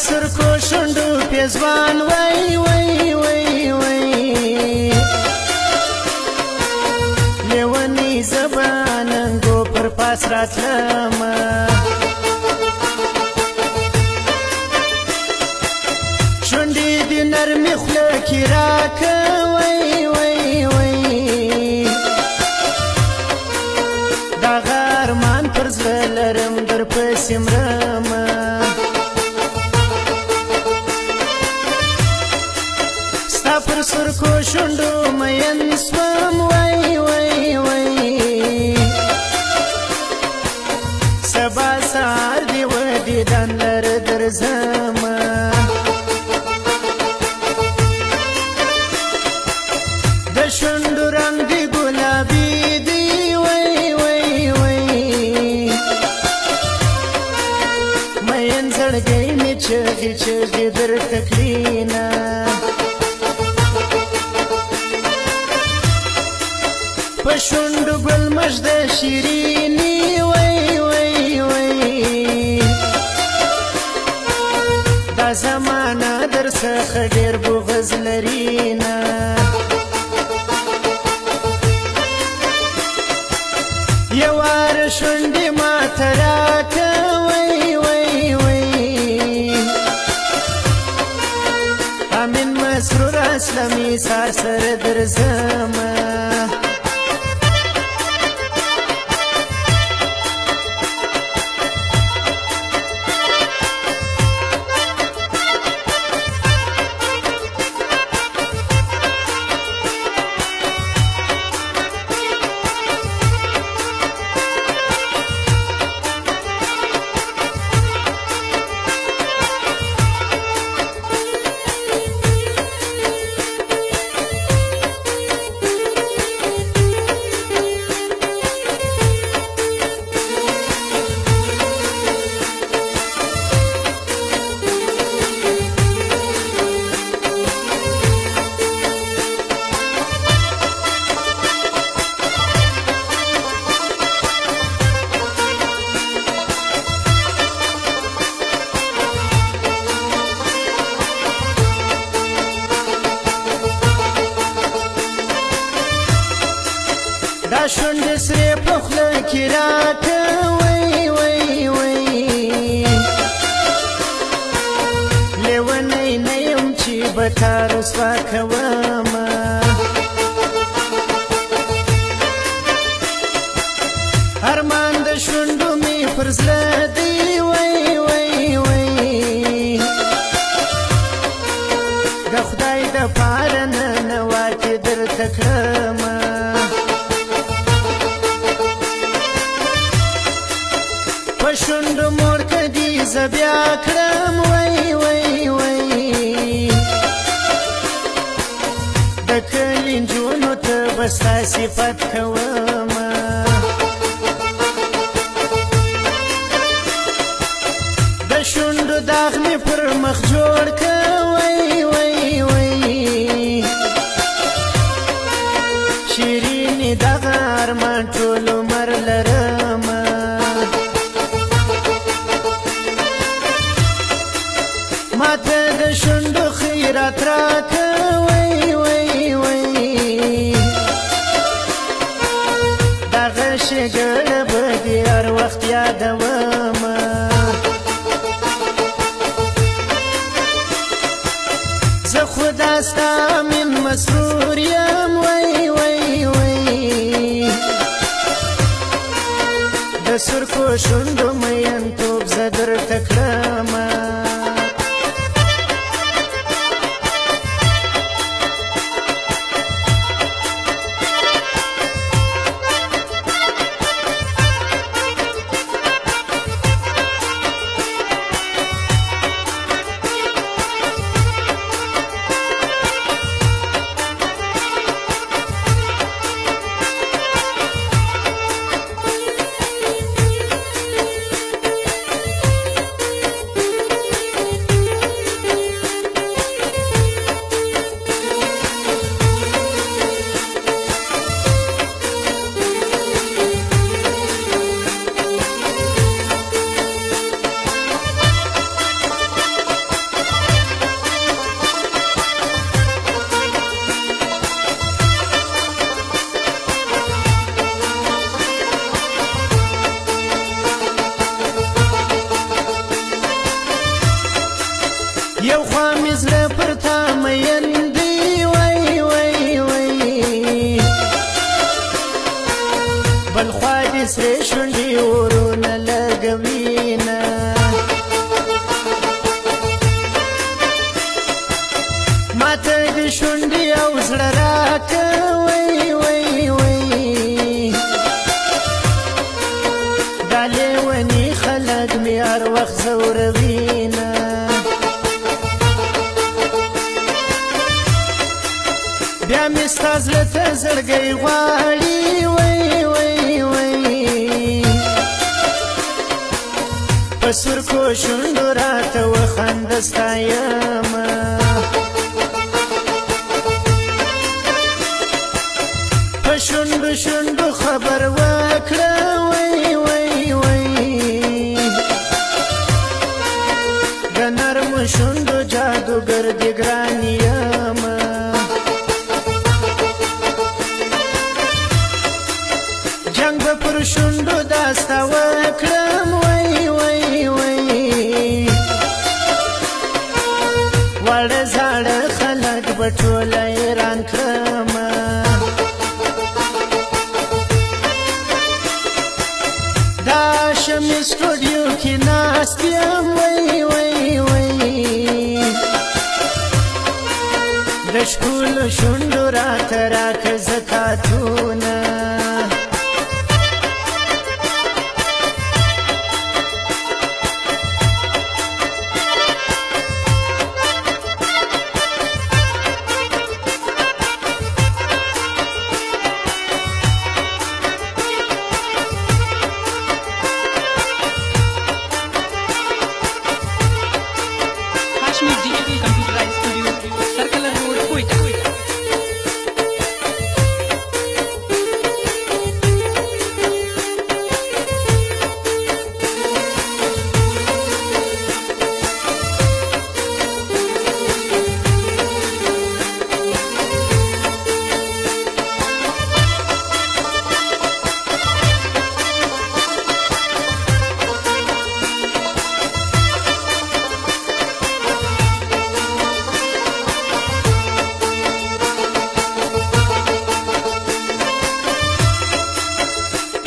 سرکو شونډو پیزوان وای وای وای وای لیونی زباننګو پر پاس راتلمه شونډې دې نرمې خوله کې راکه وای وای وای دغه ارمان پر زړه لرم درپسې مرمه ستا پر سرکو شونډو مین سوم وای وای وای سبا سهار دې و دیدن لره درځمه د شونډو رنګ دې ګلابي دی وای وای وای مین زړګی مې چغې چغې درته کړینه په شونډو ګل مژده شیریني وای وای وای دا زمانه در څخه ډېر بغض لرینه یواره شونډې ماته راکه وای وای وای امین مسرور اسلمي سار سره درځمه دا شونډې سرې په خوله کې راکه وای وای وای لیونی نه یم چې به تا رسوا کومه ارمان د شونډو مې پر زړه دی وای وای وای د خدای دپاره ننواتې درته کړمه په شونډو مور که دې زه بیا کړم وای وای وای د کلي نجونو ته به ستا صفت کومه د شونډو داغ مې پر مخ جوړ که وای وای وای شیرینې دغه ارمان ټول عمر لرمه ماته د شونډو خیرات راکه وای وای وای دغه ښېګړه به دې هر وخت یادومه زه خو دا ستا من مسرور یم وای وای وای د سرکو شونډو مینتوب زه درته کړمه ورونه لګوینه ماته د شونډې او زړه راکوي وی وی دا لیوني خلک مې هر وخت ځوروینه بیا مې ستا زړه ته زړګی غواړي وی وی وی په سرکو شونډو راته وخنده ستایمه په شونډو شونډو خبر وکړه وی وی وی د نرمو شونډو جادوګر دې ګران یمه جنګ به پر شونډو داستا وکړم وی وی وی واړه زاړه خلک به ټوله حیران کړمه دا شمې سټوډیو کې ناست یم وی وی وی د ښکلو شونډو راته راکړه زکاتونه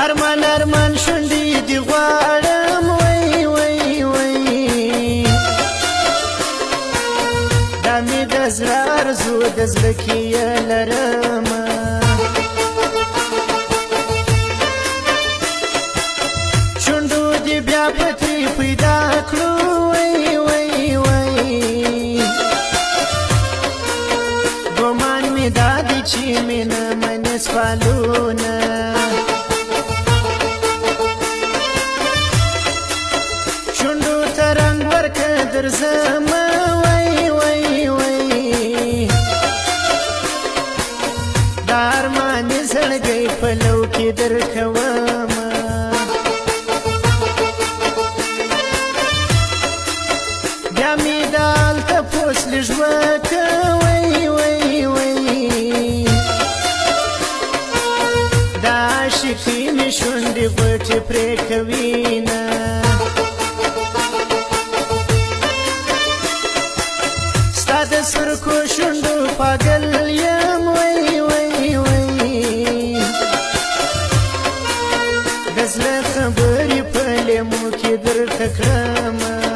ارمان ارمان شونډې دې غواړم وی وی وی دا مې د زړه ارزو د زړه کې یې لرمه شونډو دې بیا په ترې پیدا کړو وی وی وی ګمان مې دا دی چې مینه منې سوالونه درځمه وی وی وی دا ارمانې زړګی په لو کې درکومه بیا مې دالته پوس لږ وکوي وی وی دا عاشقي مې شونډې غوټې پرې کوینه د سرکو شونډو پاگل یم وی وی وی د زړه خبرې په لیمو کې درته کړمه